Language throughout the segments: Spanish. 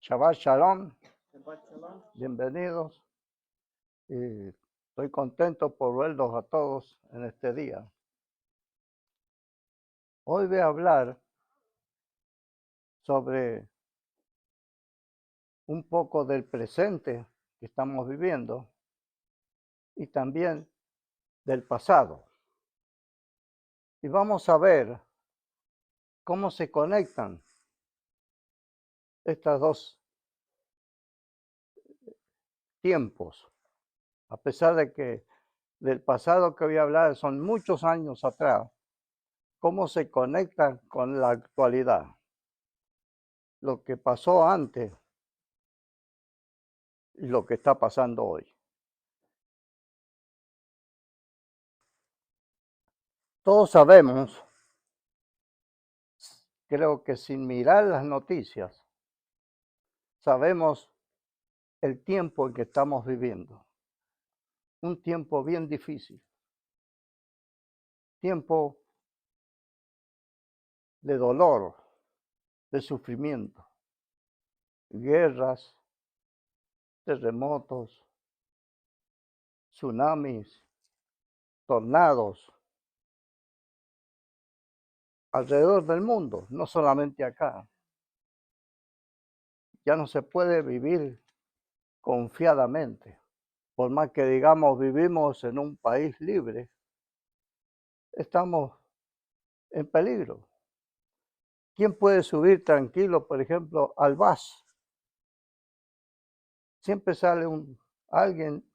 Shabbat Shalom, Shabbat Shalom. bienvenidos. Y estoy contento por verlos a todos en este día. Hoy voy a hablar sobre un poco del presente que estamos viviendo y también del pasado. Y vamos a ver cómo se conectan estos dos tiempos, a pesar de que del pasado que voy a hablar son muchos años atrás, cómo se conectan con la actualidad. Lo que pasó antes y lo que está pasando hoy. Todos sabemos, creo que sin mirar las noticias, sabemos el tiempo en que estamos viviendo. Un tiempo bien difícil. Tiempo de dolor, de sufrimiento, guerras, terremotos, tsunamis, tornados, alrededor del mundo, no solamente acá. Ya no se puede vivir confiadamente. Por más que digamos vivimos en un país libre, estamos en peligro. ¿Quién puede subir tranquilo, por ejemplo, al bus? Siempre sale alguien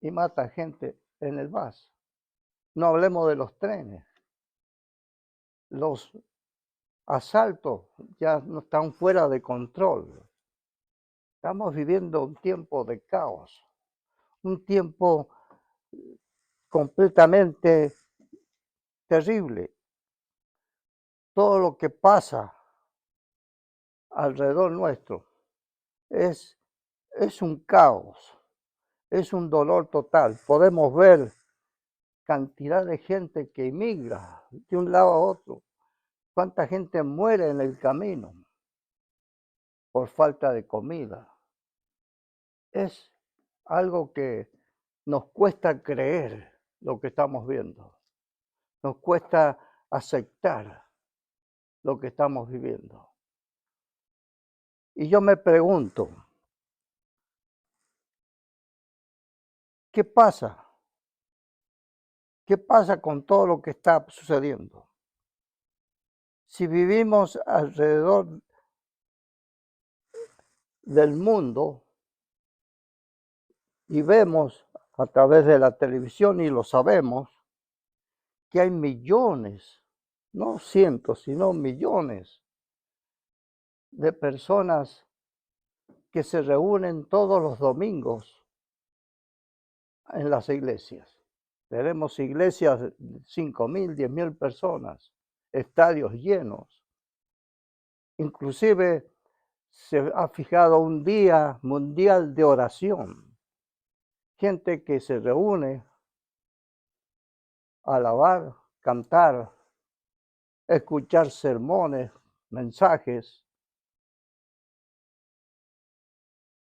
y mata gente en el bus. No hablemos de los trenes. Los asaltos ya no están fuera de control. Estamos viviendo un tiempo de caos, un tiempo completamente terrible. Todo lo que pasa alrededor nuestro es un caos, es un dolor total. Podemos ver cantidad de gente que emigra de un lado a otro. Cuánta gente muere en el camino por falta de comida. Es algo que nos cuesta creer lo que estamos viendo. Nos cuesta aceptar lo que estamos viviendo. Y yo me pregunto, ¿qué pasa? ¿Qué pasa con todo lo que está sucediendo? Si vivimos alrededor del mundo y vemos a través de la televisión y lo sabemos, que hay millones, no cientos, sino millones de personas que se reúnen todos los domingos en las iglesias. Tenemos iglesias de 5,000, 10,000 personas, estadios llenos. Inclusive se ha fijado un día mundial de oración. Gente que se reúne a alabar, cantar, escuchar sermones, mensajes,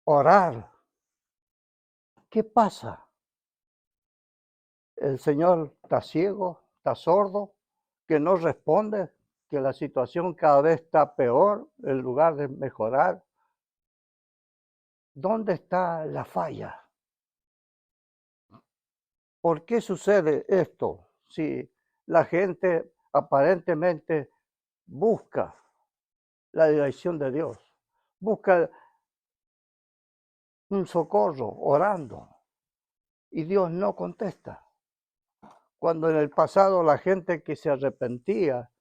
orar. ¿Qué pasa? ¿El Señor está ciego, está sordo, que no responde, que la situación cada vez está peor en lugar de mejorar? ¿Dónde está la falla? ¿Por qué sucede esto si la gente aparentemente busca la dirección de Dios, busca un socorro orando y Dios no contesta? Cuando en el pasado la gente que se arrepentía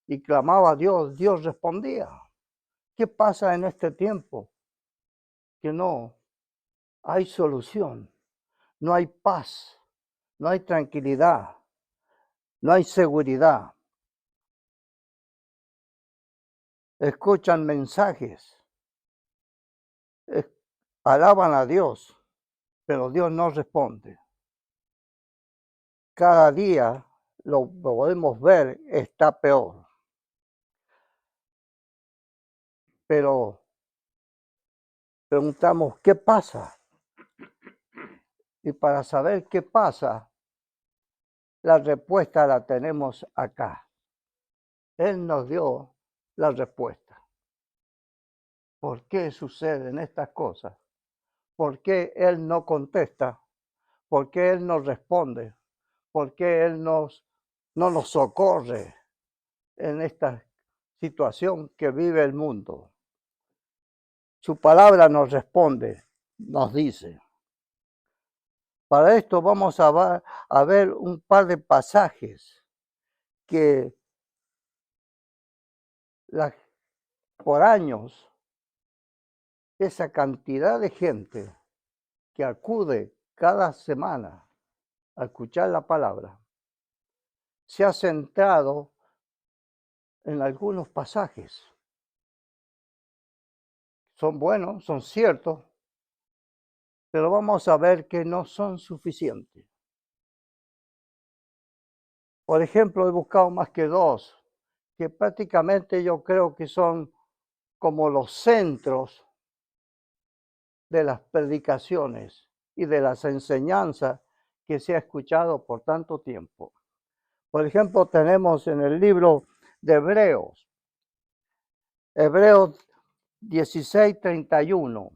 y clamaba a Dios, Dios respondía. ¿Qué pasa en este tiempo? Que no hay solución, no hay paz, no hay tranquilidad, no hay seguridad. Escuchan mensajes, alaban a Dios, pero Dios no responde. Cada día lo podemos ver, está peor. Pero preguntamos, ¿qué pasa? Y para saber qué pasa, la respuesta la tenemos acá. Él nos dio la respuesta. ¿Por qué suceden estas cosas? ¿Por qué Él no contesta? ¿Por qué Él no responde? ¿Por qué Él no nos socorre en esta situación que vive el mundo? Su palabra nos responde, nos dice. Para esto vamos a ver un par de pasajes que por años esa cantidad de gente que acude cada semana a escuchar la palabra se ha centrado en algunos pasajes. Son buenos, son ciertos, pero vamos a ver que no son suficientes. Por ejemplo, he buscado más que dos, que prácticamente yo creo que son como los centros de las predicaciones y de las enseñanzas que se ha escuchado por tanto tiempo. Por ejemplo, tenemos en el libro de Hebreos 16:31,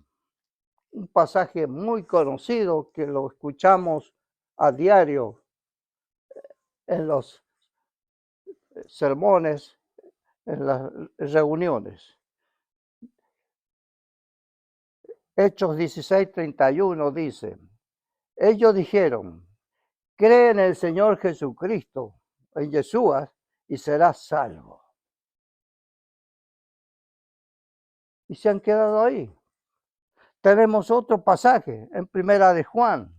un pasaje muy conocido que lo escuchamos a diario en los sermones, en las reuniones. Hechos 16:31 dice, ellos dijeron, cree en el Señor Jesucristo, en Yeshua, y serás salvo. Y se han quedado ahí. Tenemos otro pasaje en Primera de Juan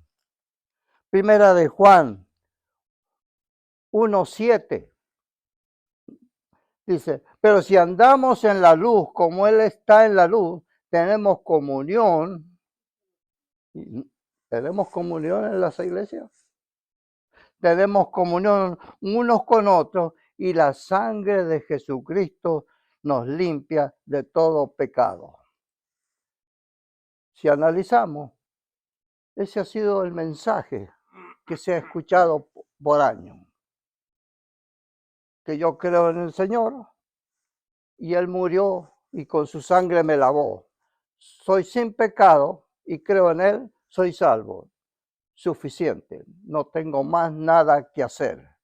1:7. Dice, pero si andamos en la luz como Él está en la luz, tenemos comunión. ¿Tenemos comunión en las iglesias? Tenemos comunión unos con otros y la sangre de Jesucristo nos limpia de todo pecado. Si analizamos, ese ha sido el mensaje que se ha escuchado por años. Que yo creo en el Señor y Él murió y con su sangre me lavó. Soy sin pecado y creo en Él, soy salvo. Suficiente, no tengo más nada que hacer.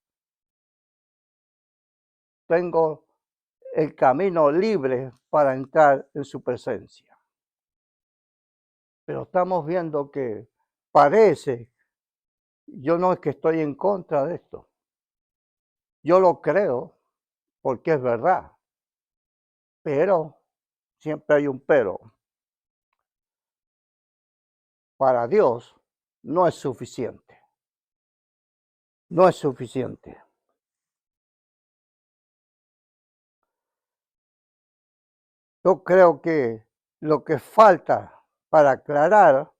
Tengo el camino libre para entrar en su presencia. Pero estamos viendo que parece, yo no es que estoy en contra de esto. Yo lo creo porque es verdad. Pero, siempre hay un pero. Para Dios no es suficiente. No es suficiente. Yo creo que lo que falta para aclarar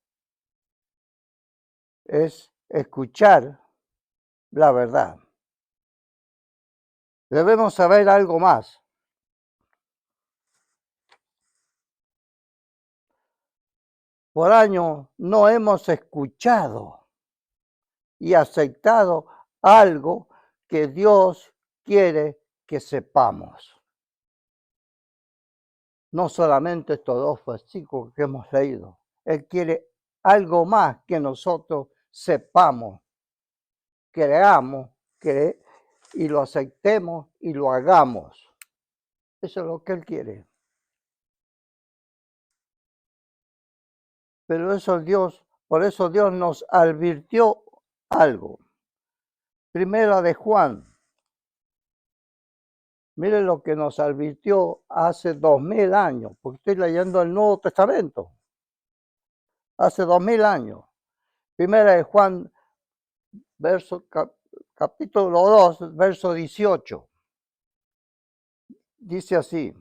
es escuchar la verdad. Debemos saber algo más. Por años no hemos escuchado y aceptado algo que Dios quiere que sepamos. No solamente estos dos versículos que hemos leído. Él quiere algo más que nosotros sepamos, creamos y lo aceptemos y lo hagamos. Eso es lo que Él quiere. Pero por eso Dios nos advirtió algo. Primera de Juan. Mire lo que nos advirtió hace 2000 años, porque estoy leyendo el Nuevo Testamento. Hace 2000 años. Primera de Juan, capítulo 2, verso 18. Dice así.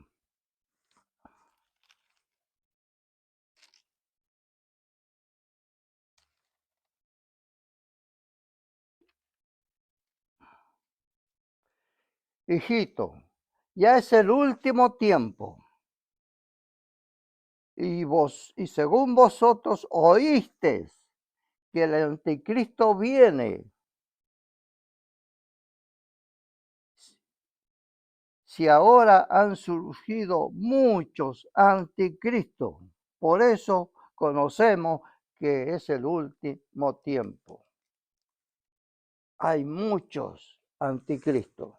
Hijito, ya es el último tiempo. y según vosotros oísteis que el anticristo viene. Si ahora han surgido muchos anticristos, por eso conocemos que es el último tiempo. Hay muchos anticristos.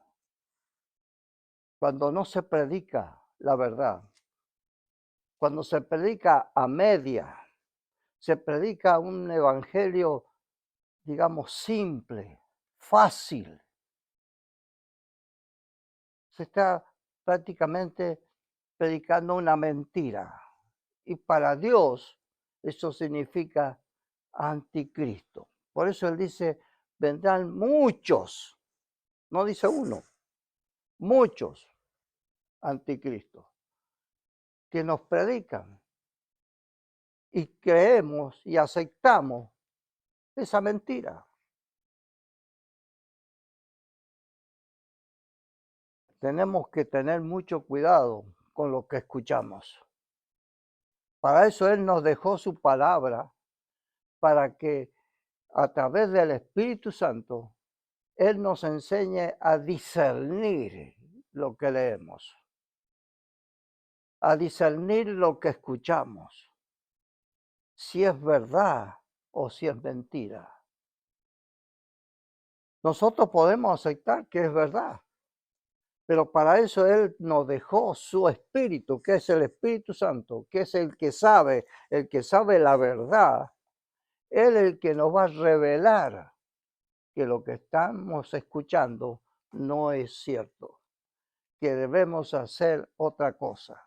Cuando no se predica la verdad, cuando se predica a media, se predica un evangelio, digamos, simple, fácil, se está prácticamente predicando una mentira. Y para Dios eso significa anticristo. Por eso él dice, vendrán muchos, no dice uno, muchos anticristos que nos predican y creemos y aceptamos esa mentira. Tenemos que tener mucho cuidado con lo que escuchamos. Para eso Él nos dejó su palabra, para que a través del Espíritu Santo, Él nos enseñe a discernir lo que leemos, a discernir lo que escuchamos, si es verdad o si es mentira. Nosotros podemos aceptar que es verdad, pero para eso Él nos dejó su Espíritu, que es el Espíritu Santo, que es el que sabe la verdad. Él es el que nos va a revelar que lo que estamos escuchando no es cierto, que debemos hacer otra cosa.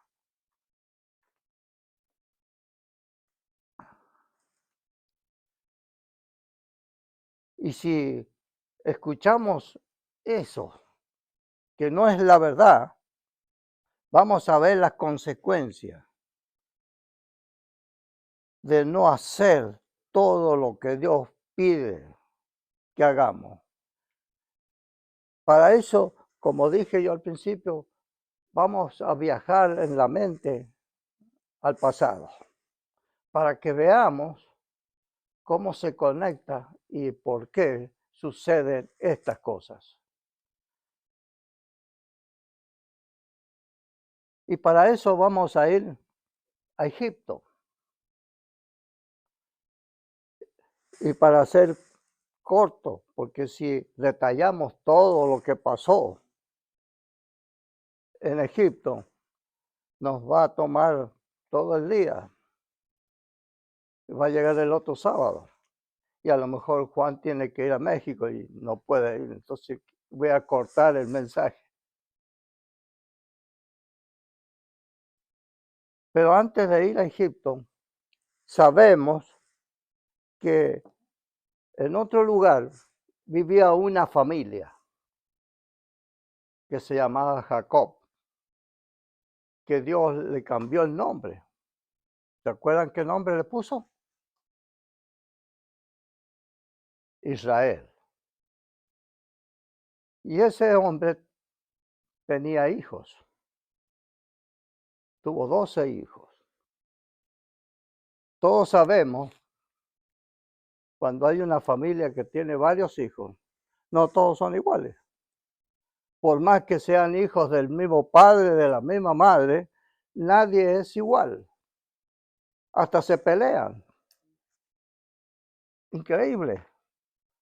Y si escuchamos eso, que no es la verdad, vamos a ver las consecuencias de no hacer todo lo que Dios pide que hagamos. Para eso, como dije yo al principio, vamos a viajar en la mente al pasado, para que veamos cómo se conecta y por qué suceden estas cosas. Y para eso vamos a ir a Egipto. Y para ser corto, porque si detallamos todo lo que pasó en Egipto, nos va a tomar todo el día. Va a llegar el otro sábado. Y a lo mejor Juan tiene que ir a México y no puede ir. Entonces voy a cortar el mensaje. Pero antes de ir a Egipto, sabemos que en otro lugar vivía una familia que se llamaba Jacob, que Dios le cambió el nombre. ¿Se acuerdan qué nombre le puso? Israel. Y ese hombre tenía hijos. Tuvo 12 hijos. Todos sabemos, cuando hay una familia que tiene varios hijos, no todos son iguales. Por más que sean hijos del mismo padre, de la misma madre, nadie es igual. Hasta se pelean. Increíble.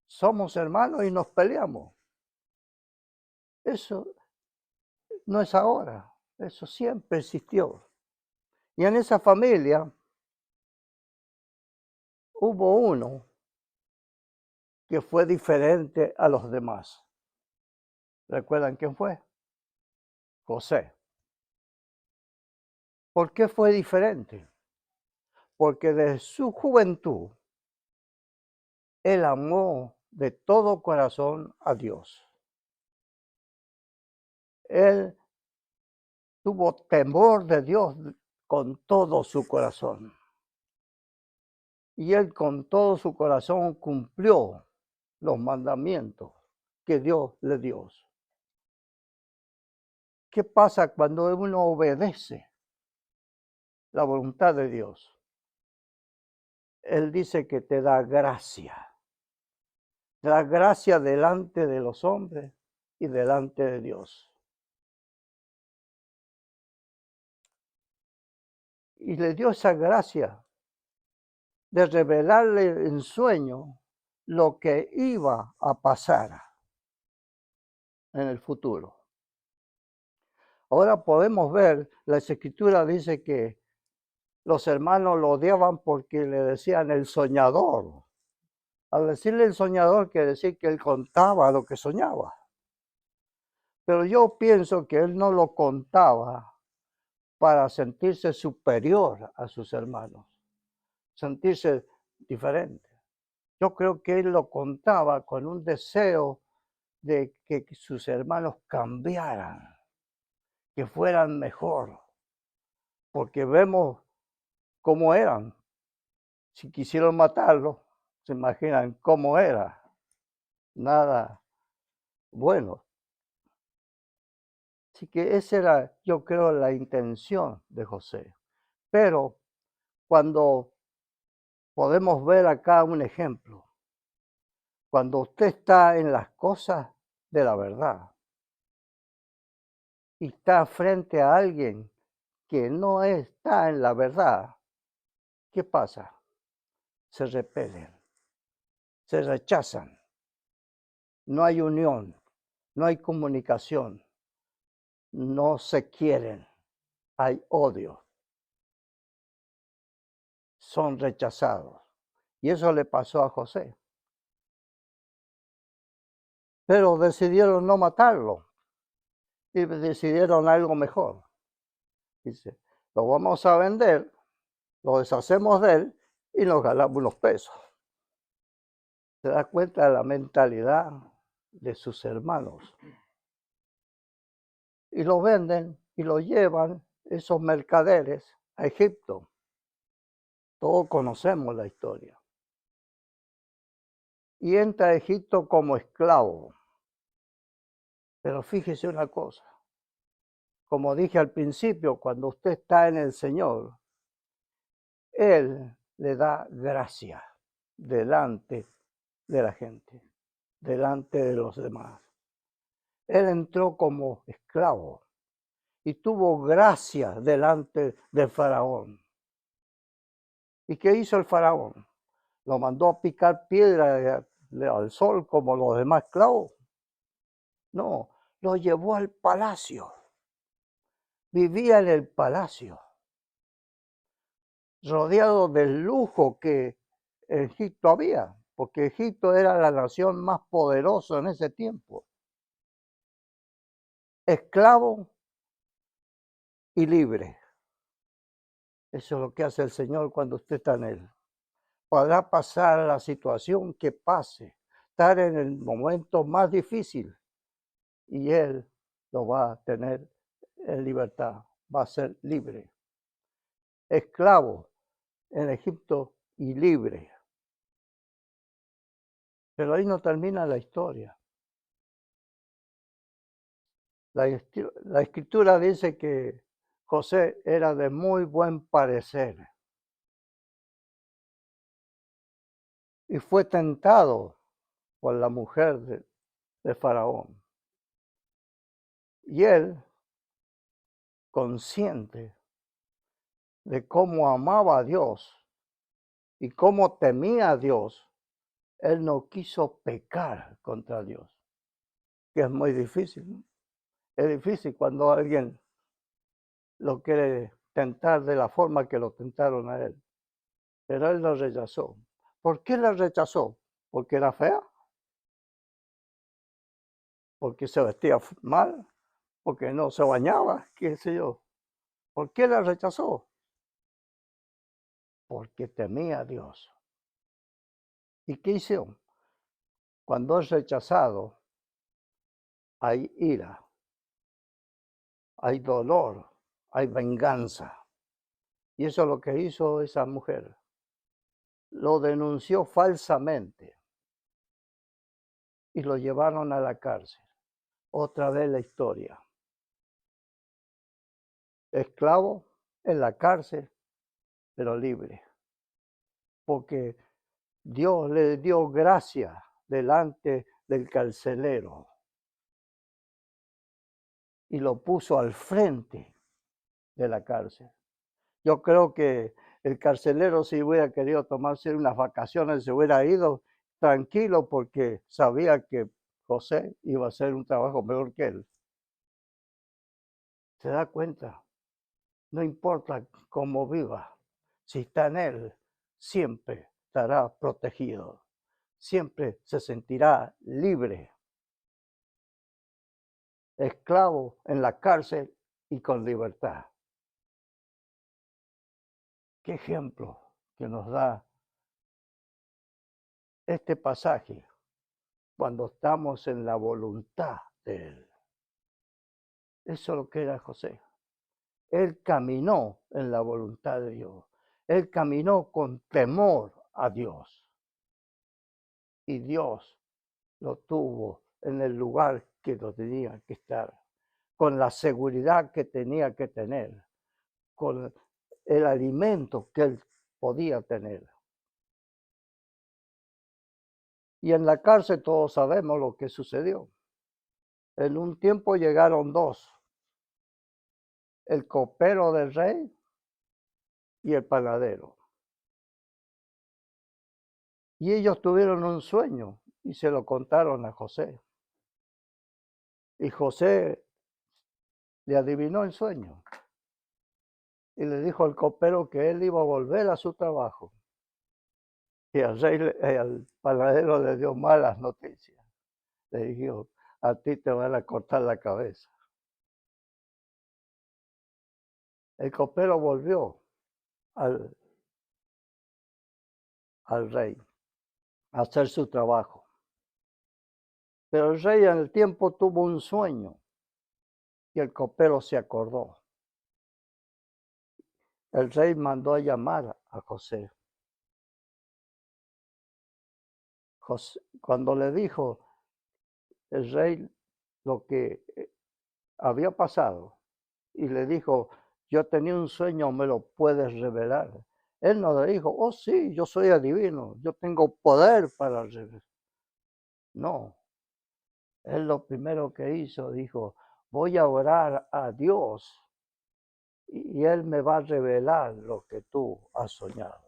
Somos hermanos y nos peleamos. Eso no es ahora, eso siempre existió. Y en esa familia hubo uno que fue diferente a los demás. ¿Recuerdan quién fue? José. ¿Por qué fue diferente? Porque desde su juventud él amó de todo corazón a Dios. Él tuvo temor de Dios con todo su corazón. Y él con todo su corazón cumplió los mandamientos que Dios le dio. ¿Qué pasa cuando uno obedece la voluntad de Dios. Él dice que te da gracia. Te da gracia delante de los hombres y delante de Dios. Y le dio esa gracia de revelarle en sueño lo que iba a pasar en el futuro. Ahora podemos ver, la Escritura dice que los hermanos lo odiaban porque le decían el soñador. Al decirle el soñador quiere decir que él contaba lo que soñaba. Pero yo pienso que él no lo contaba para sentirse superior a sus hermanos, sentirse diferente. Yo creo que él lo contaba con un deseo de que sus hermanos cambiaran, que fueran mejor, porque vemos cómo eran. Si quisieron matarlo, se imaginan cómo era. Nada bueno. Así que esa era, yo creo, la intención de José. Pero cuando podemos ver acá un ejemplo, cuando usted está en las cosas de la verdad y está frente a alguien que no está en la verdad, ¿qué pasa? Se repelen, se rechazan, no hay unión, no hay comunicación, no se quieren, hay odio, son rechazados. Y eso le pasó a José. Pero decidieron no matarlo y decidieron algo mejor. Dice, lo vamos a vender, lo deshacemos de él y nos ganamos unos pesos. Se da cuenta de la mentalidad de sus hermanos. Y lo venden y lo llevan esos mercaderes a Egipto. Todos conocemos la historia. Y entra a Egipto como esclavo. Pero fíjese una cosa. Como dije al principio, cuando usted está en el Señor, Él le da gracia delante de la gente, delante de los demás. Él entró como esclavo y tuvo gracia delante del faraón. ¿Y qué hizo el faraón? Lo mandó a picar piedra al sol como los demás esclavos. No, lo llevó al palacio. Vivía en el palacio, rodeado del lujo que en Egipto había, porque Egipto era la nación más poderosa en ese tiempo. Esclavo y libre. Eso es lo que hace el Señor cuando usted está en Él. Podrá pasar la situación que pase, estar en el momento más difícil y Él lo va a tener en libertad, va a ser libre. Esclavo en Egipto y libre. Pero ahí no termina la historia. La escritura dice que José era de muy buen parecer y fue tentado por la mujer de Faraón. Y él, consciente de cómo amaba a Dios y cómo temía a Dios, él no quiso pecar contra Dios, que es muy difícil, ¿no? Es difícil cuando alguien lo quiere tentar de la forma que lo tentaron a él. Pero él lo rechazó. ¿Por qué la rechazó? ¿Porque era fea? ¿Porque se vestía mal? ¿Porque no se bañaba? ¿Qué sé yo? ¿Por qué la rechazó? Porque temía a Dios. ¿Y qué hizo? Cuando es rechazado, hay ira, hay dolor, hay venganza. Y eso es lo que hizo esa mujer. Lo denunció falsamente y lo llevaron a la cárcel. Otra vez la historia. Esclavo en la cárcel pero libre, porque Dios le dio gracia delante del carcelero y lo puso al frente de la cárcel. Yo creo que el carcelero, si hubiera querido tomarse unas vacaciones, se hubiera ido tranquilo porque sabía que José iba a hacer un trabajo mejor que él. ¿Se da cuenta? No importa cómo viva, si está en él, siempre estará protegido, siempre se sentirá libre, esclavo en la cárcel y con libertad. ¿Qué ejemplo que nos da este pasaje cuando estamos en la voluntad de Él? Eso es lo que era José. Él caminó en la voluntad de Dios. Él caminó con temor a Dios. Y Dios lo tuvo en el lugar que lo tenía que estar, con la seguridad que tenía que tener, con el alimento que él podía tener. Y en la cárcel todos sabemos lo que sucedió. En un tiempo llegaron dos, el copero del rey y el panadero. Y ellos tuvieron un sueño y se lo contaron a José. Y José le adivinó el sueño y le dijo al copero que él iba a volver a su trabajo. Y al rey, al panadero le dio malas noticias. Le dijo, a ti te van a cortar la cabeza. El copero volvió al rey a hacer su trabajo. Pero el rey en el tiempo tuvo un sueño y el copero se acordó. El rey mandó a llamar a José. Cuando le dijo el rey lo que había pasado y le dijo, yo tenía un sueño, ¿me lo puedes revelar? Él no le dijo, oh sí, yo soy adivino, yo tengo poder para revelar. No, él lo primero que hizo, dijo, voy a orar a Dios y Él me va a revelar lo que tú has soñado.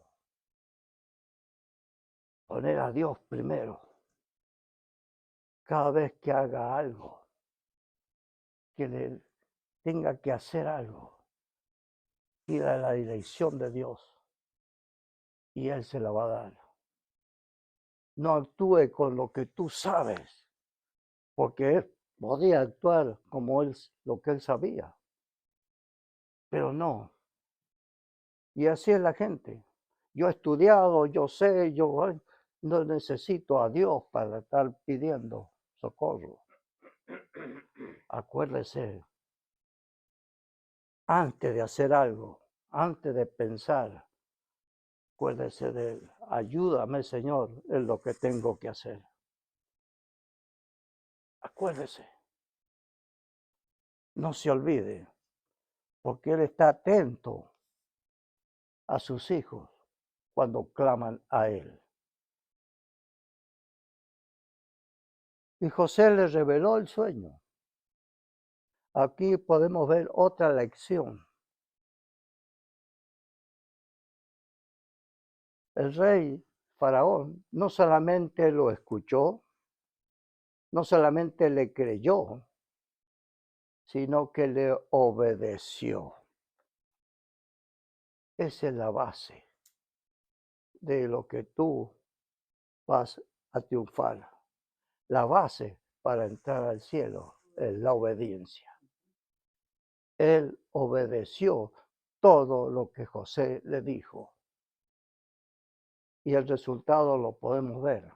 Poner a Dios primero. Cada vez que haga algo, que le tenga que hacer algo, pida la dirección de Dios y Él se la va a dar. No actúe con lo que tú sabes, porque Él podía actuar como lo que Él sabía, pero no. Y así es la gente. Yo he estudiado, yo sé, yo no necesito a Dios para estar pidiendo socorro. Acuérdese, antes de hacer algo, antes de pensar, acuérdese de Él. Ayúdame, Señor, en lo que tengo que hacer. Acuérdese. No se olvide, porque Él está atento a sus hijos cuando claman a Él. Y José le reveló el sueño. Aquí podemos ver otra lección. El rey Faraón no solamente lo escuchó, no solamente le creyó, sino que le obedeció. Esa es la base de lo que tú vas a triunfar. La base para entrar al cielo es la obediencia. Él obedeció todo lo que José le dijo. Y el resultado lo podemos ver.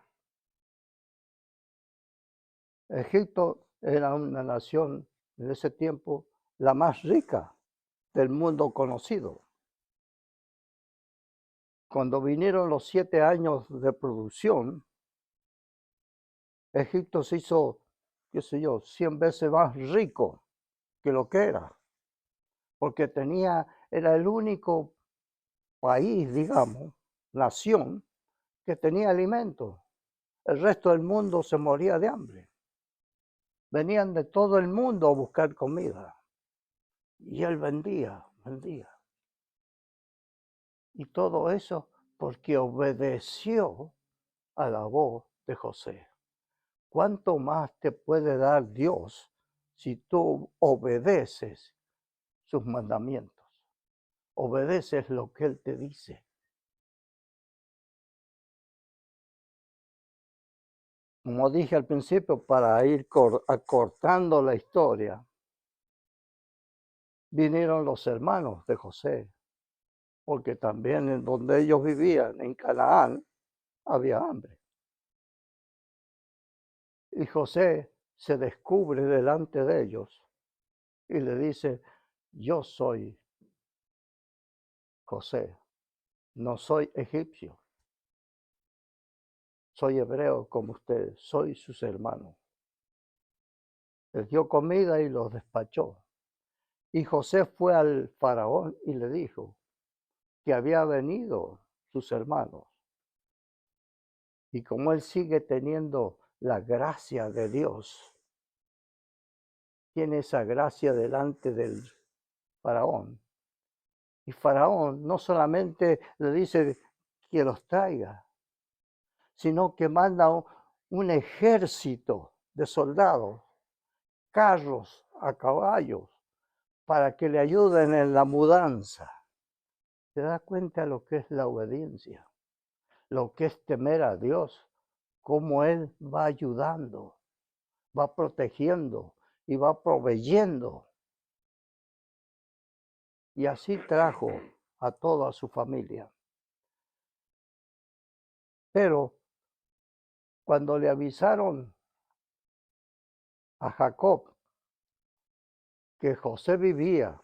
Egipto era una nación en ese tiempo la más rica del mundo conocido. Cuando vinieron los 7 años de producción, Egipto se hizo, qué sé yo, 100 veces más rico que lo que era, porque era el único país, digamos, nación, que tenía alimento. El resto del mundo se moría de hambre. Venían de todo el mundo a buscar comida. Y él vendía. Y todo eso porque obedeció a la voz de José. ¿Cuánto más te puede dar Dios si tú obedeces sus mandamientos? Obedeces lo que Él te dice. Como dije al principio, para ir acortando la historia, vinieron los hermanos de José, porque también en donde ellos vivían, en Canaán, había hambre. Y José se descubre delante de ellos y le dice, yo soy José, no soy egipcio, soy hebreo como ustedes, soy sus hermanos. Les dio comida y los despachó. Y José fue al faraón y le dijo que había venido sus hermanos. Y como él sigue teniendo la gracia de Dios, tiene esa gracia delante del faraón. Y faraón no solamente le dice que los traiga, sino que manda un ejército de soldados, carros a caballos, para que le ayuden en la mudanza. ¿Te das cuenta lo que es la obediencia? Lo que es temer a Dios, cómo Él va ayudando, va protegiendo y va proveyendo. Y así trajo a toda su familia. Pero cuando le avisaron a Jacob que José vivía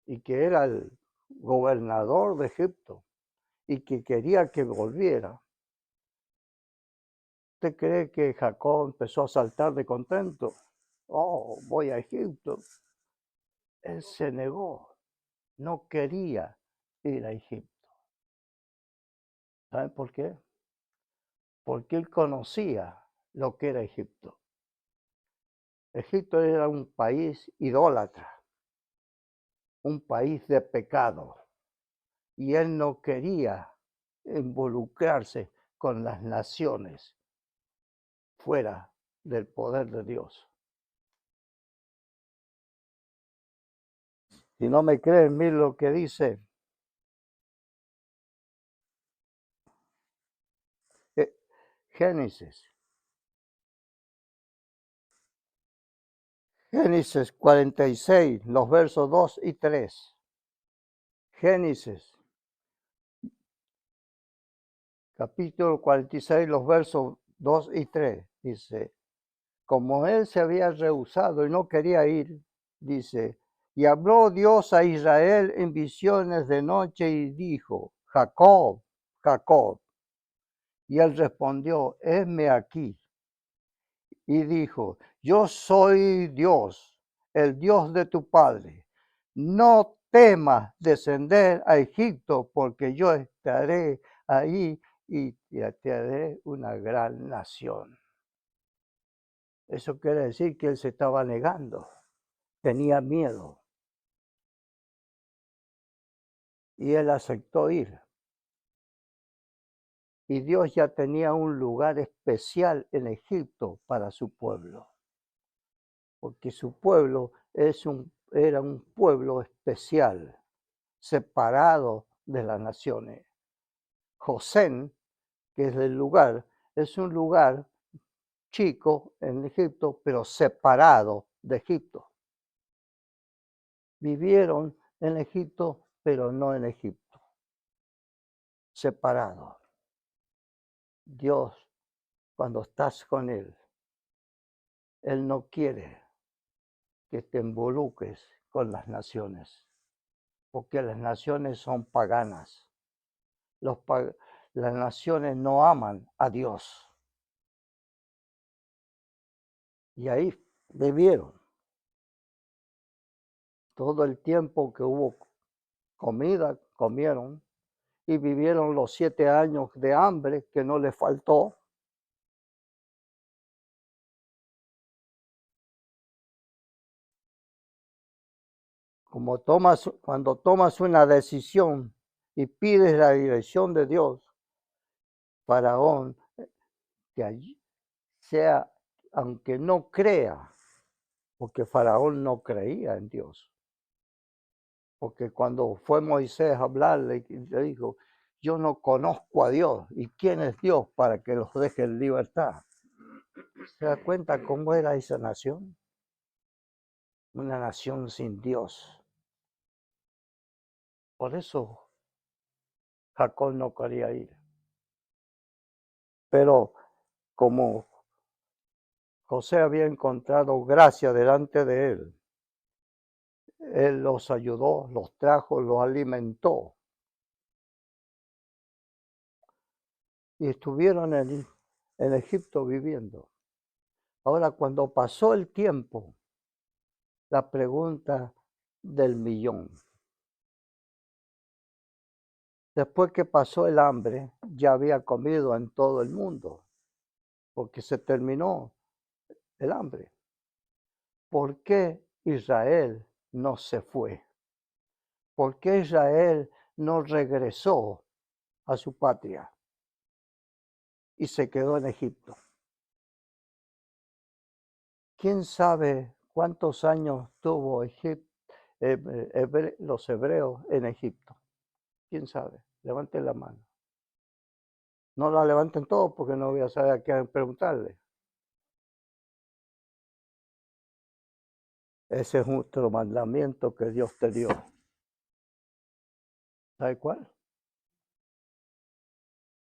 y que era el gobernador de Egipto y que quería que volviera, ¿usted cree que Jacob empezó a saltar de contento? Oh, voy a Egipto. Él se negó, no quería ir a Egipto. ¿Saben por qué? Porque él conocía lo que era Egipto. Egipto era un país idólatra, un país de pecado, y él no quería involucrarse con las naciones fuera del poder de Dios. Si no me creen, miren lo que dice Génesis. Génesis 46, los versos 2 y 3. Génesis, capítulo 46, los versos 2 y 3. Dice, como él se había rehusado y no quería ir, dice, y habló Dios a Israel en visiones de noche y dijo, Jacob, Jacob. Y él respondió, heme aquí. Y dijo, yo soy Dios, el Dios de tu padre. No temas descender a Egipto, porque yo estaré ahí y te haré una gran nación. Eso quiere decir que él se estaba negando, tenía miedo. Y él aceptó ir. Y Dios ya tenía un lugar especial en Egipto para su pueblo, porque su pueblo era un pueblo especial, separado de las naciones. Gosén, que es el lugar, es un lugar chico en Egipto, pero separado de Egipto. Vivieron en Egipto, pero no en Egipto. Separado. Dios, cuando estás con Él, Él no quiere que te involucres con las naciones, porque las naciones son paganas. Las naciones no aman a Dios. Y ahí vivieron. Todo el tiempo que hubo comida, comieron, y vivieron los 7 años de hambre que no les faltó. Cuando tomas una decisión y pides la dirección de Dios, Faraón, que allí sea, aunque no crea, porque Faraón no creía en Dios. Porque cuando fue Moisés a hablarle, le dijo, yo no conozco a Dios. ¿Y quién es Dios para que los deje en libertad? ¿Se da cuenta cómo era esa nación? Una nación sin Dios. Por eso Jacob no quería ir. Pero como José había encontrado gracia delante de él los ayudó, los trajo, los alimentó. Y estuvieron en Egipto viviendo. Ahora, cuando pasó el tiempo, la pregunta del millón. Después que pasó el hambre, ya había comido en todo el mundo, porque se terminó el hambre. ¿Por qué Israel no se fue? ¿Por qué Israel no regresó a su patria y se quedó en Egipto? ¿Quién sabe cuántos años tuvo los hebreos en Egipto? ¿Quién sabe? Levanten la mano. No la levanten todos porque no voy a saber a qué preguntarle. Ese es otro mandamiento que Dios te dio. ¿Sabe cuál?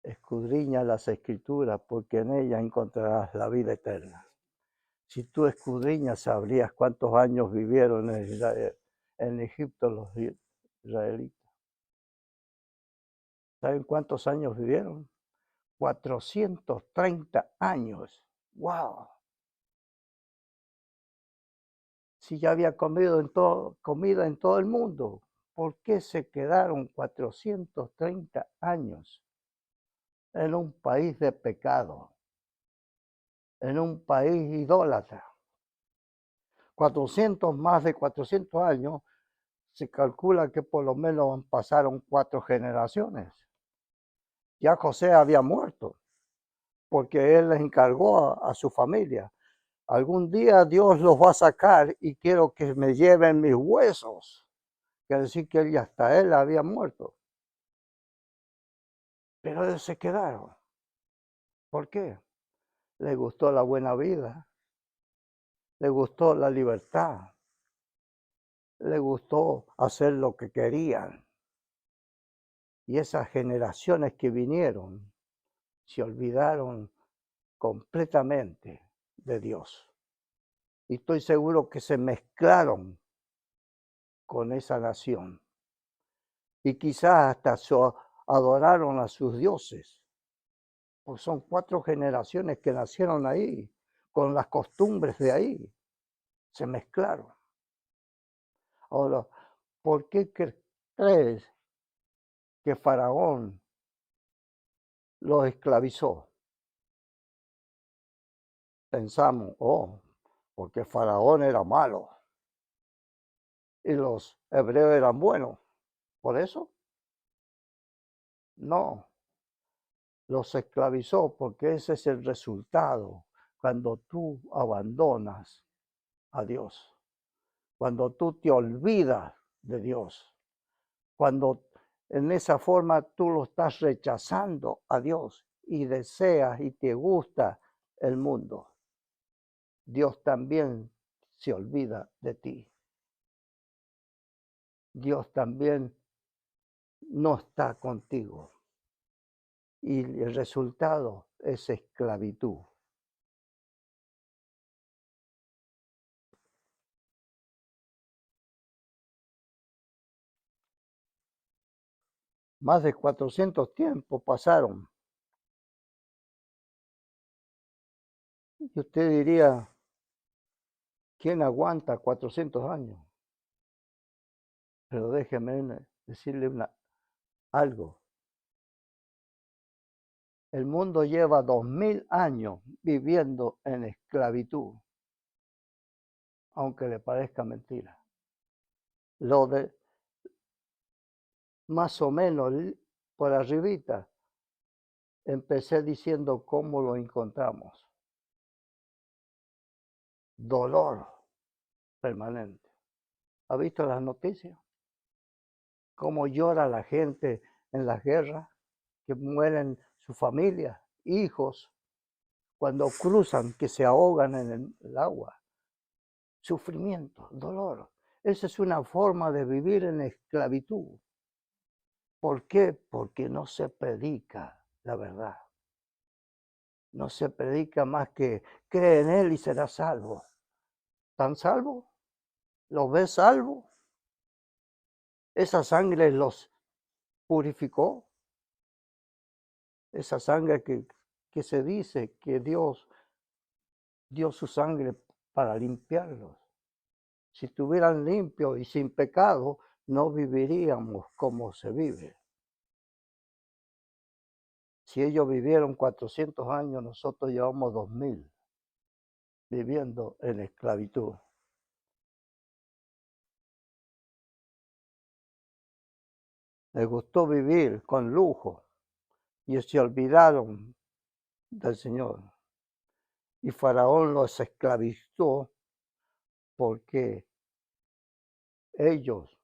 Escudriña las escrituras porque en ellas encontrarás la vida eterna. Si tú escudriñas, sabrías cuántos años vivieron en Egipto los israelitas. ¿Saben cuántos años vivieron? 430 años. ¡Wow! Si ya había comida en todo el mundo, ¿por qué se quedaron 430 años en un país de pecado, en un país idólatra? Más de 400 años, se calcula que por lo menos pasaron 4 generaciones. Ya José había muerto, porque él les encargó a su familia. Algún día Dios los va a sacar y quiero que me lleven mis huesos. Quiere decir que hasta él había muerto. Pero ellos se quedaron. ¿Por qué? Les gustó la buena vida, les gustó la libertad, les gustó hacer lo que querían. Y esas generaciones que vinieron se olvidaron completamente de Dios. Y estoy seguro que se mezclaron con esa nación. Y quizás hasta adoraron a sus dioses. Pues son 4 generaciones que nacieron ahí, con las costumbres de ahí. Se mezclaron. Ahora, ¿por qué crees que Faraón los esclavizó? Pensamos, porque Faraón era malo y los hebreos eran buenos. ¿Por eso? No, los esclavizó porque ese es el resultado cuando tú abandonas a Dios, cuando tú te olvidas de Dios, cuando en esa forma tú lo estás rechazando a Dios y deseas y te gusta el mundo. Dios también se olvida de ti. Dios también no está contigo. Y el resultado es esclavitud. Más de 400 tiempos pasaron. Y usted diría, ¿quién aguanta 400 años? Pero déjeme decirle algo. El mundo lleva 2000 años viviendo en esclavitud, aunque le parezca mentira. Lo de más o menos por arribita, empecé diciendo cómo lo encontramos. Dolor permanente. ¿Ha visto las noticias? Cómo llora la gente en las guerras, que mueren su familia, hijos, cuando cruzan, que se ahogan en el agua. Sufrimiento, dolor. Esa es una forma de vivir en esclavitud. ¿Por qué? Porque no se predica la verdad. No se predica más que cree en Él y serás salvo. ¿Están salvos? ¿Los ves salvos? ¿Esa sangre los purificó? Esa sangre que se dice que Dios dio su sangre para limpiarlos. Si estuvieran limpios y sin pecado, no viviríamos como se vive. Si ellos vivieron 400 años, nosotros llevamos 2000 viviendo en esclavitud. Les gustó vivir con lujo y se olvidaron del Señor. Y Faraón los esclavizó porque ellos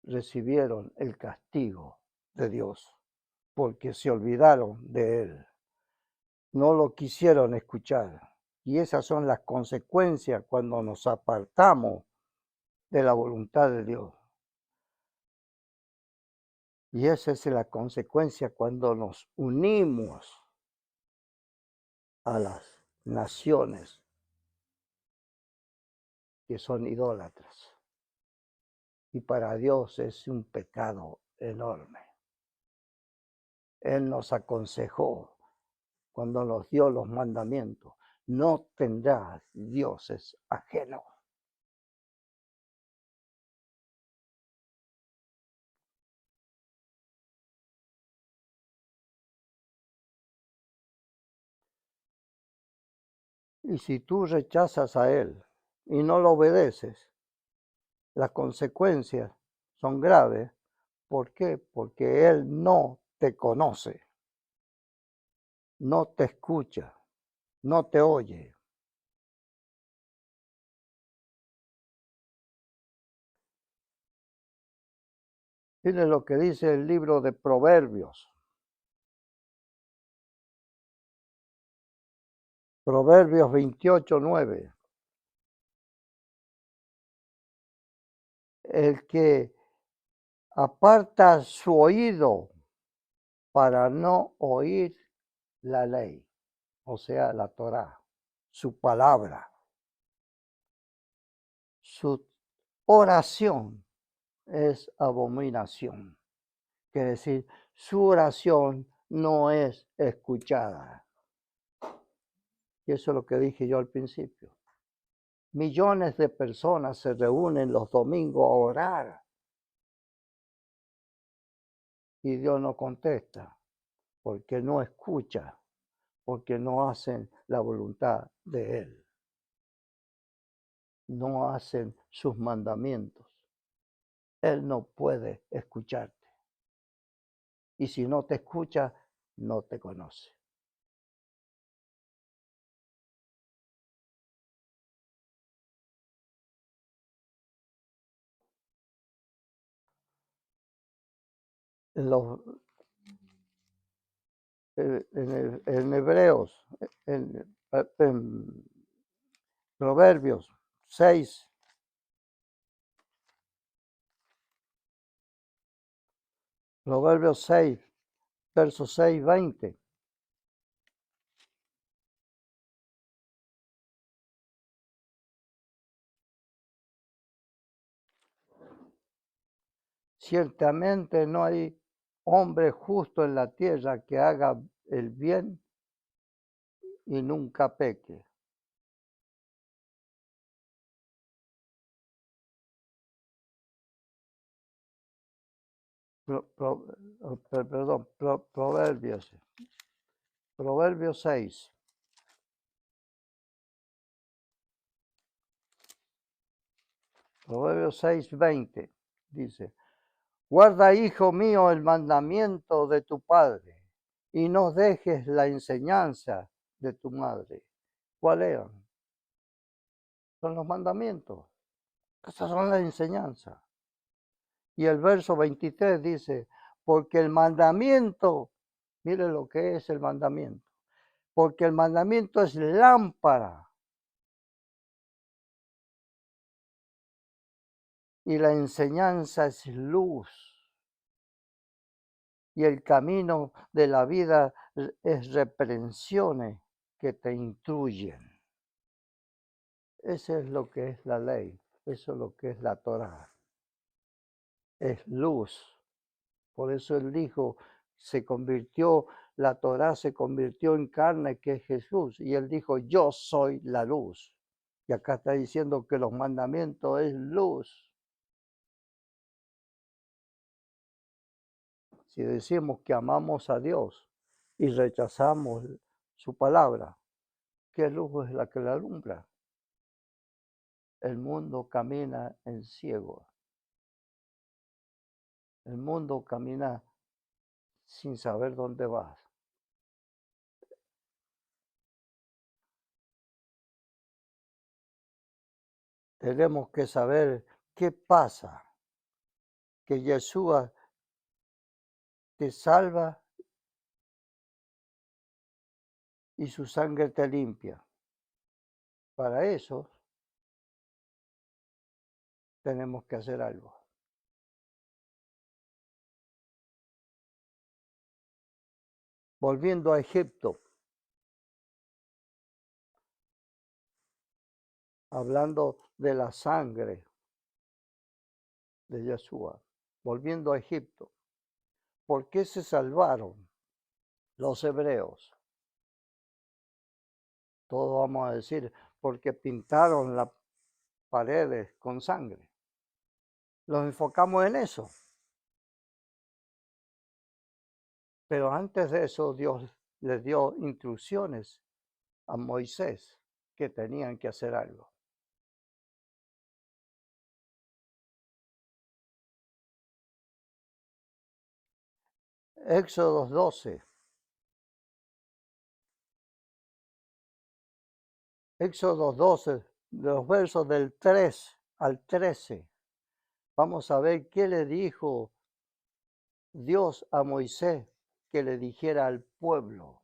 recibieron el castigo de Dios, porque se olvidaron de Él. No lo quisieron escuchar. Y esas son las consecuencias cuando nos apartamos de la voluntad de Dios. Y esa es la consecuencia cuando nos unimos a las naciones que son idólatras. Y para Dios es un pecado enorme. Él nos aconsejó cuando nos dio los mandamientos: no tendrás dioses ajenos. Y si tú rechazas a Él y no lo obedeces, las consecuencias son graves. ¿Por qué? Porque Él no te conoce, no te escucha, no te oye. Mire lo que dice el libro de Proverbios. Proverbios 28:9. El que aparta su oído para no oír la ley, o sea, la Torá, su palabra, su oración es abominación. Quiere decir, su oración no es escuchada. Y eso es lo que dije yo al principio. Millones de personas se reúnen los domingos a orar y Dios no contesta porque no escucha, porque no hacen la voluntad de Él, no hacen sus mandamientos. Él no puede escucharte. Y si no te escucha, no te conoce. En, los, en Hebreos, en Proverbios 6, Proverbios 6, verso 6, 20. Ciertamente no hay hombre justo en la tierra que haga el bien y nunca peque. Perdón, Proverbios. Proverbios 6. Proverbios 6:20 dice, guarda, hijo mío, el mandamiento de tu padre y no dejes la enseñanza de tu madre. ¿Cuáles eran? Son los mandamientos. Esas son las enseñanzas. Y el verso 23 dice, porque el mandamiento, mire lo que es el mandamiento, porque el mandamiento es lámpara y la enseñanza es luz. Y el camino de la vida es reprensiones que te instruyen. Eso es lo que es la ley, eso es lo que es la Torá. Es luz. Por eso él dijo, la Torá se convirtió en carne, que es Jesús. Y él dijo, yo soy la luz. Y acá está diciendo que los mandamientos es luz. Si decimos que amamos a Dios y rechazamos su palabra, ¿qué luz es la que la alumbra? El mundo camina en ciego. El mundo camina sin saber dónde vas. Tenemos que saber qué pasa, que Yeshua te salva y su sangre te limpia. Para eso tenemos que hacer algo. Volviendo a Egipto, hablando de la sangre de Yeshua, volviendo a Egipto, ¿por qué se salvaron los hebreos? Todos vamos a decir, porque pintaron las paredes con sangre. Los enfocamos en eso. Pero antes de eso, Dios les dio instrucciones a Moisés que tenían que hacer algo. Éxodo 12. Éxodo 12, los versos del 3 al 13. Vamos a ver qué le dijo Dios a Moisés que le dijera al pueblo.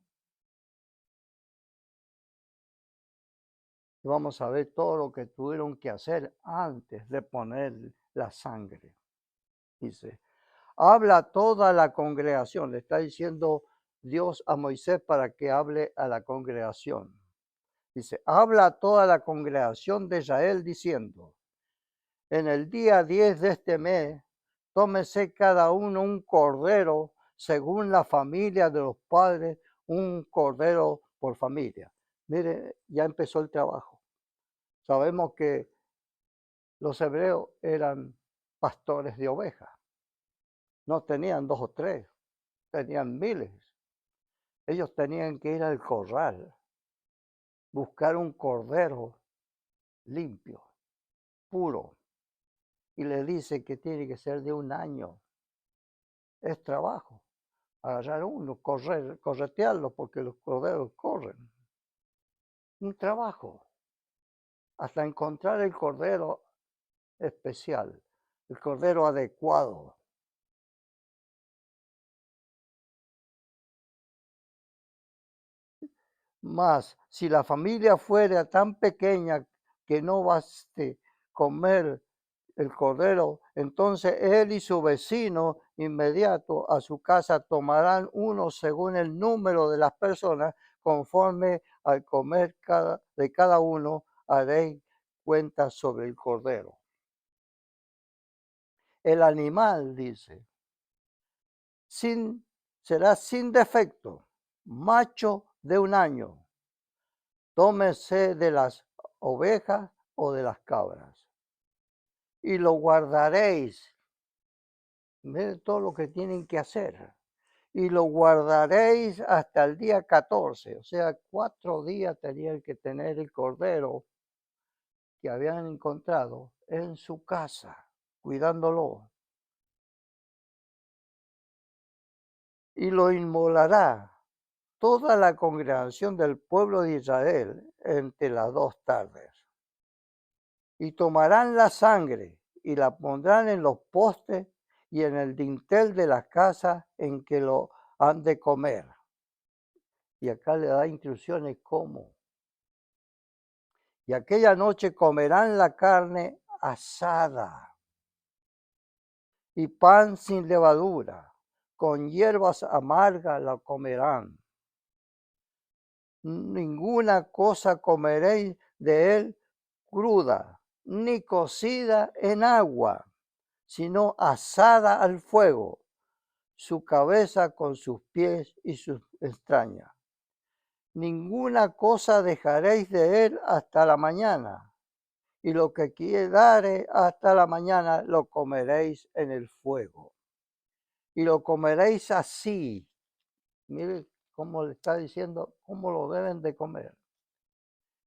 Y vamos a ver todo lo que tuvieron que hacer antes de poner la sangre. Dice, habla a toda la congregación. Le está diciendo Dios a Moisés para que hable a la congregación. Dice, habla a toda la congregación de Israel diciendo, en el día 10 de este mes, tómese cada uno un cordero según la familia de los padres, un cordero por familia. Mire, ya empezó el trabajo. Sabemos que los hebreos eran pastores de ovejas. No tenían 2 o 3, tenían miles. Ellos tenían que ir al corral, buscar un cordero limpio, puro, y le dice que tiene que ser de 1 año. Es trabajo. Agarrar uno, corretearlo porque los corderos corren. Un trabajo. Hasta encontrar el cordero especial, el cordero adecuado. Mas, si la familia fuera tan pequeña que no baste comer el cordero, entonces él y su vecino inmediato a su casa tomarán uno según el número de las personas, conforme al comer de cada uno haréis cuenta sobre el cordero. El animal, dice, será sin defecto, macho de 1 año. Tómese de las ovejas o de las cabras. Y lo guardaréis. Miren todo lo que tienen que hacer. y lo guardaréis hasta el día 14. O sea, 4 días tenía que tener el cordero que habían encontrado en su casa, cuidándolo. Y lo inmolará toda la congregación del pueblo de Israel entre las 2 tardes. Y tomarán la sangre y la pondrán en los postes y en el dintel de las casas en que lo han de comer. Y acá le da instrucciones cómo. Y aquella noche comerán la carne asada y pan sin levadura, con hierbas amargas la comerán. Ninguna cosa comeréis de él cruda, ni cocida en agua, sino asada al fuego, su cabeza con sus pies y sus entrañas. Ninguna cosa dejaréis de él hasta la mañana, y lo que quedare hasta la mañana lo comeréis en el fuego. Y lo comeréis así. Mire cómo le está diciendo, cómo lo deben de comer.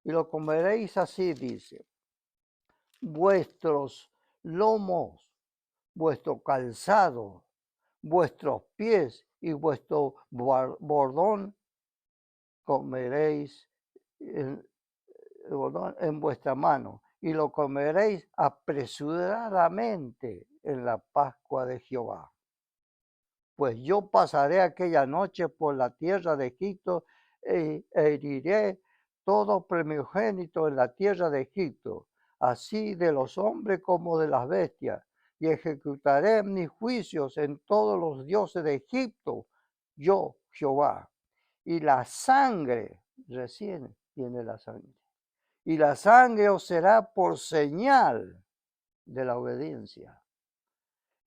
Y lo comeréis así, dice. Vuestros lomos, vuestro calzado, vuestros pies y vuestro bordón comeréis en vuestra mano, y lo comeréis apresuradamente en la Pascua de Jehová. Pues yo pasaré aquella noche por la tierra de Egipto e heriré todo primogénito en la tierra de Egipto, así de los hombres como de las bestias, y ejecutaré mis juicios en todos los dioses de Egipto, yo, Jehová. Y la sangre, recién viene la sangre, y la sangre os será por señal de la obediencia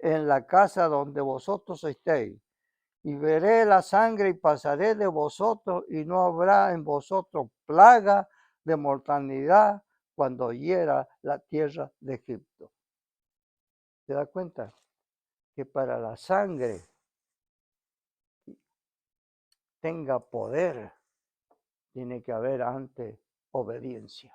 en la casa donde vosotros estéis. Y veré la sangre y pasaré de vosotros, y no habrá en vosotros plaga de mortalidad cuando hiera la tierra de Egipto. ¿Se da cuenta? Que para la sangre tenga poder, tiene que haber antes obediencia.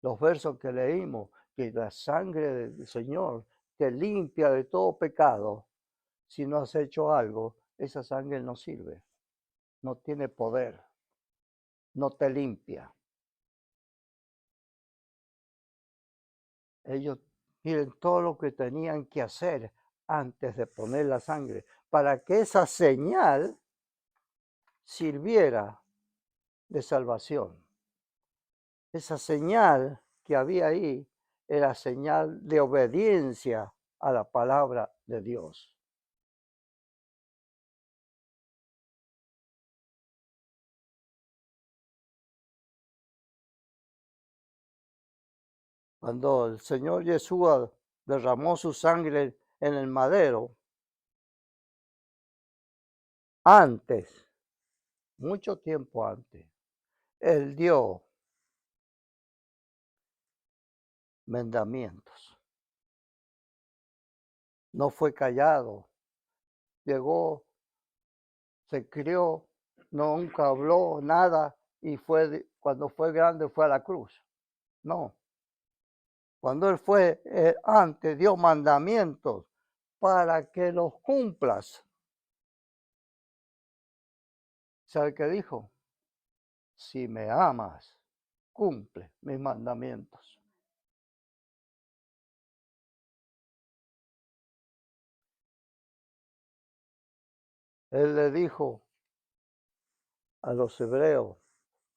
Los versos que leímos, que la sangre del Señor te limpia de todo pecado. Si no has hecho algo, esa sangre no sirve, no tiene poder, no te limpia. Ellos miren todo lo que tenían que hacer antes de poner la sangre, para que esa señal sirviera de salvación. Esa señal que había ahí era señal de obediencia a la palabra de Dios. Cuando el Señor Yeshua derramó su sangre en el madero, antes, mucho tiempo antes, Él dio mandamientos. No fue callado, llegó, se crió, nunca habló nada y cuando fue grande fue a la cruz. No, cuando Él fue antes dio mandamientos para que los cumplas. ¿Sabe qué dijo? Si me amas, cumple mis mandamientos. Él le dijo a los hebreos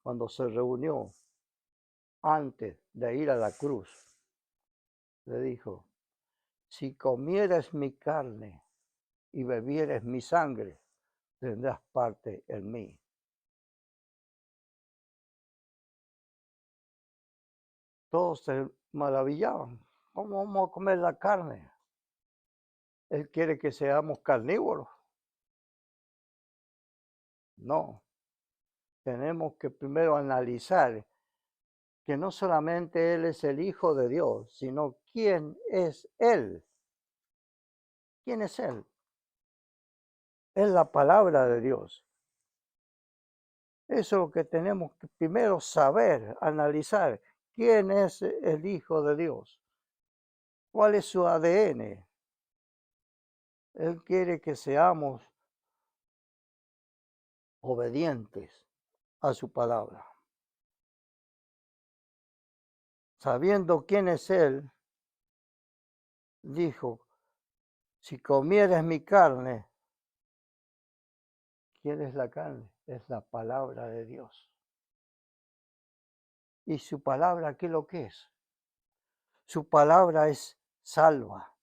cuando se reunió antes de ir a la cruz, le dijo, si comieres mi carne y bebieres mi sangre, tendrás parte en mí. Todos se maravillaban. ¿Cómo vamos a comer la carne? Él quiere que seamos carnívoros. No, tenemos que primero analizar que no solamente Él es el Hijo de Dios, sino quién es Él. ¿Quién es Él? es la palabra de Dios. Eso es lo que tenemos que primero saber, analizar. ¿Quién es el Hijo de Dios? ¿Cuál es su ADN? Él quiere que seamos obedientes a su palabra. Sabiendo quién es Él, dijo, si comieres mi carne, ¿quién es la carne? Es la palabra de Dios. ¿Y su palabra qué es lo que es? Su palabra es salva.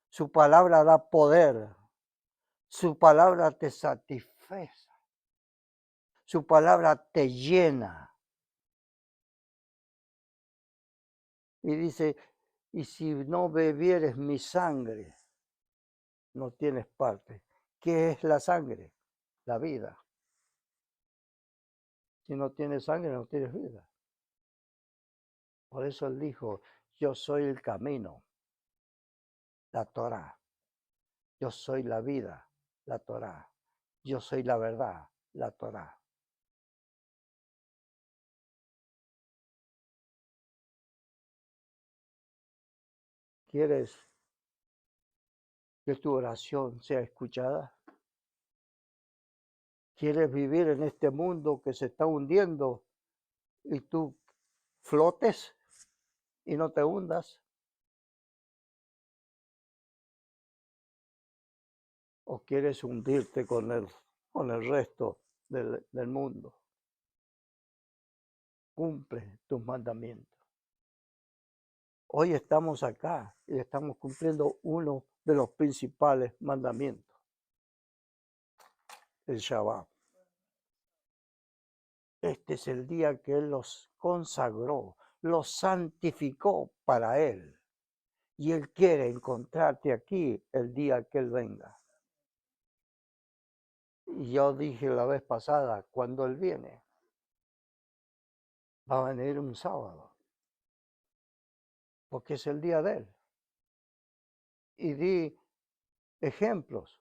Su palabra da poder. Su palabra te satisface. Su palabra te llena. Y dice, y si no bebieres mi sangre, no tienes parte. ¿Qué es la sangre? La vida. Si no tienes sangre, no tienes vida. Por eso él dijo, yo soy el camino, la Torá. Yo soy la vida, la Torá. Yo soy la verdad, la Torá. ¿Quieres que tu oración sea escuchada? ¿Quieres vivir en este mundo que se está hundiendo y tú flotes y no te hundas? ¿O quieres hundirte con el resto del mundo? Cumple tus mandamientos. Hoy estamos acá y estamos cumpliendo uno de los principales mandamientos, el Shabbat. Este es el día que Él los consagró, los santificó para Él. Y Él quiere encontrarte aquí el día que Él venga. Y yo dije la vez pasada, cuando Él viene, va a venir un sábado, porque es el día de Él. Y di ejemplos.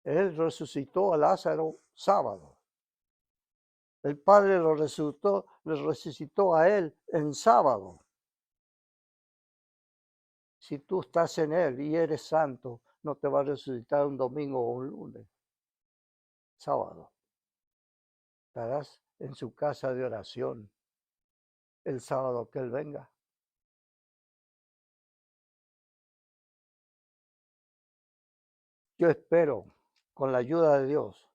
Él resucitó a Lázaro sábado. El Padre lo resucitó a Él en sábado. Si tú estás en Él y eres santo, no te va a resucitar un domingo o un lunes, sábado. Estarás en su casa de oración el sábado que Él venga. Yo espero, con la ayuda de Dios,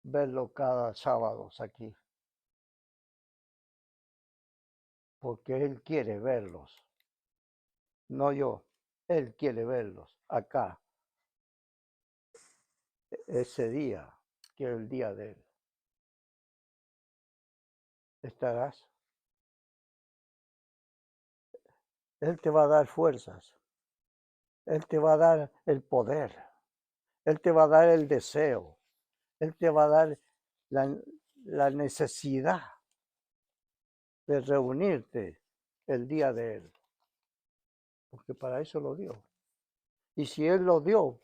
verlo cada sábado aquí, porque Él quiere verlos, no yo. Él quiere verlos acá, ese día, que es el día de Él. Estarás. Él te va a dar fuerzas. Él te va a dar el poder. Él te va a dar el deseo. Él te va a dar la necesidad de reunirte el día de Él. Porque para eso lo dio. Y si Él lo dio,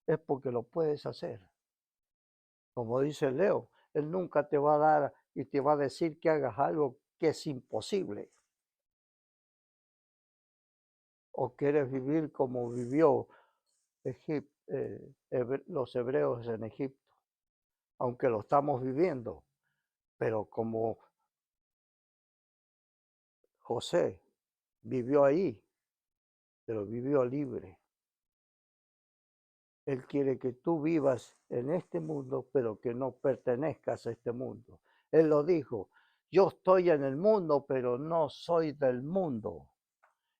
es porque lo puedes hacer. Como dice Leo, Él nunca te va a dar y te va a decir que hagas algo que es imposible. O quieres vivir como vivió los hebreos en Egipto, aunque lo estamos viviendo, pero como José vivió ahí, pero vivió libre. Él quiere que tú vivas en este mundo, pero que no pertenezcas a este mundo. Él lo dijo, yo estoy en el mundo, pero no soy del mundo.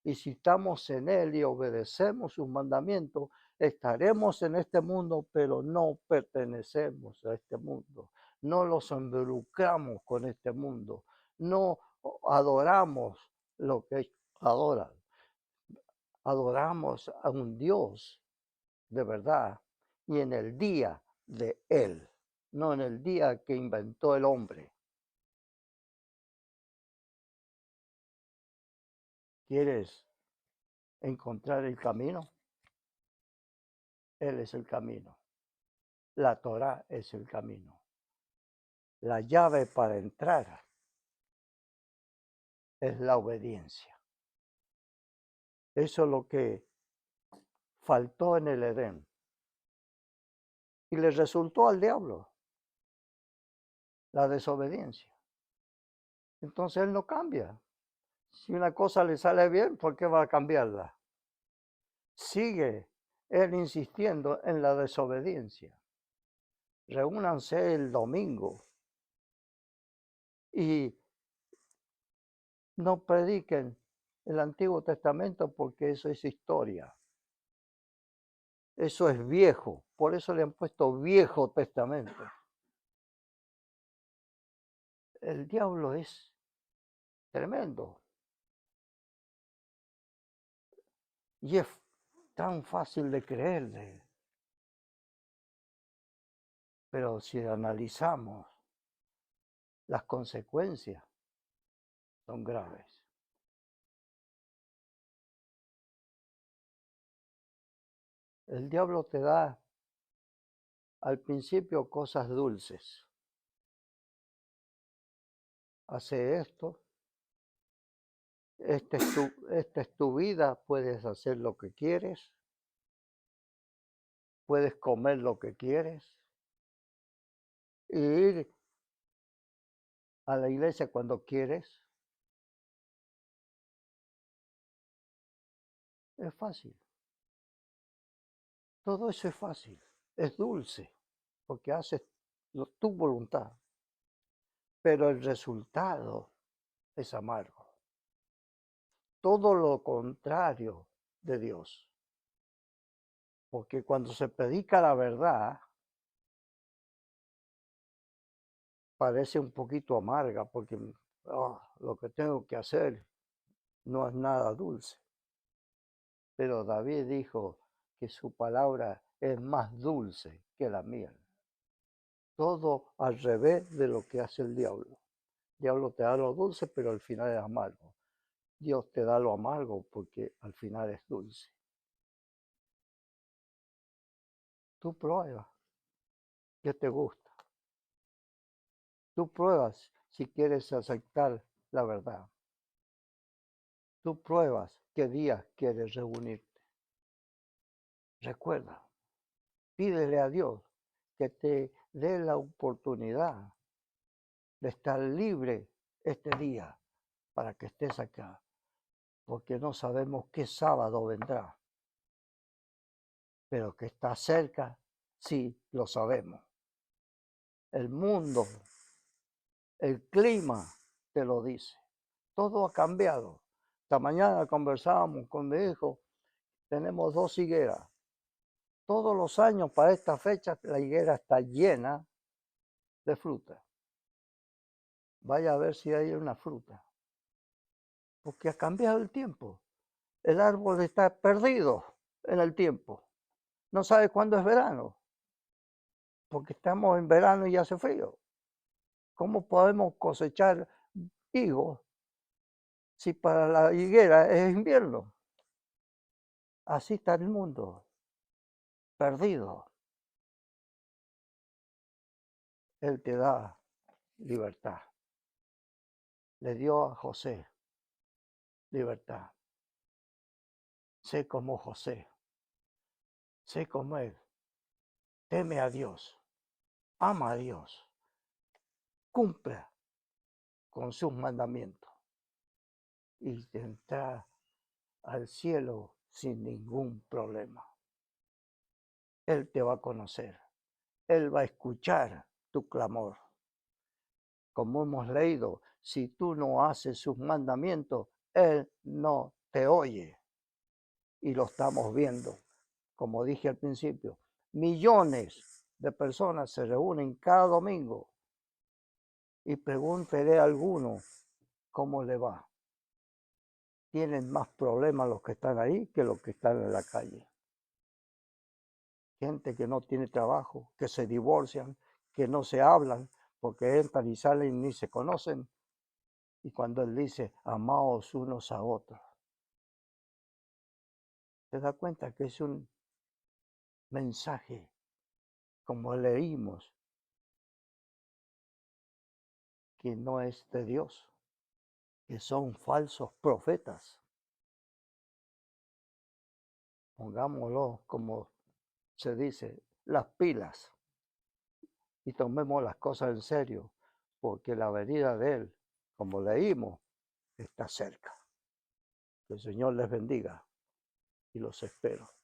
Y si estamos en Él y obedecemos sus mandamientos, estaremos en este mundo, pero no pertenecemos a este mundo. No los involucramos con este mundo. No adoramos lo que adoran. Adoramos a un Dios de verdad y en el día de Él, no en el día que inventó el hombre. ¿Quieres encontrar el camino? Él es el camino. La Torá es el camino. La llave para entrar es la obediencia. Eso es lo que faltó en el Edén. Y le resultó al diablo la desobediencia. Entonces él no cambia. Si una cosa le sale bien, ¿por qué va a cambiarla? Sigue él insistiendo en la desobediencia. Reúnanse el domingo y no prediquen el Antiguo Testamento porque eso es historia. Eso es viejo. Por eso le han puesto Viejo Testamento. El diablo es tremendo. Y es tan fácil de creerle. Pero si analizamos, las consecuencias son graves. El diablo te da al principio cosas dulces. Hace esto, esta es tu vida, puedes hacer lo que quieres, puedes comer lo que quieres, y ir a la iglesia cuando quieres. Es fácil. Todo eso es fácil. Es dulce, porque haces tu voluntad. Pero el resultado es amargo. Todo lo contrario de Dios. Porque cuando se predica la verdad, parece un poquito amarga, porque lo que tengo que hacer no es nada dulce. Pero David dijo que su palabra es más dulce que la miel. Todo al revés de lo que hace el diablo. El diablo te da lo dulce, pero al final es amargo. Dios te da lo amargo porque al final es dulce. Tú pruebas qué te gusta. Tú pruebas si quieres aceptar la verdad. Tú pruebas qué día quieres reunirte. Recuerda, pídele a Dios que te dé la oportunidad de estar libre este día para que estés acá, porque no sabemos qué sábado vendrá, pero que está cerca, sí, lo sabemos. El mundo, el clima te lo dice. Todo ha cambiado. Esta mañana conversábamos con mi hijo, tenemos 2 higueras. Todos los años para esta fecha la higuera está llena de fruta. Vaya a ver si hay una fruta. Porque ha cambiado el tiempo. El árbol está perdido en el tiempo. No sabe cuándo es verano. Porque estamos en verano y hace frío. ¿Cómo podemos cosechar higos si para la higuera es invierno? Así está el mundo, perdido. Él te da libertad. Le dio a José libertad. Sé como José. Sé como él. Teme a Dios. Ama a Dios. Cumple con sus mandamientos. Y entra al cielo sin ningún problema. Él te va a conocer. Él va a escuchar tu clamor. Como hemos leído, si tú no haces sus mandamientos, Él no te oye. Y lo estamos viendo. Como dije al principio, millones de personas se reúnen cada domingo y pregúntele a alguno cómo le va. Tienen más problemas los que están ahí que los que están en la calle. Gente que no tiene trabajo, que se divorcian, que no se hablan, porque entran y salen y ni se conocen. Y cuando él dice, amaos unos a otros, te das cuenta que es mensaje, como leímos, que no es de Dios, que son falsos profetas. Pongámoslo, como se dice, las pilas y tomemos las cosas en serio, porque la venida de Él, como leímos, está cerca. Que el Señor les bendiga y los espero.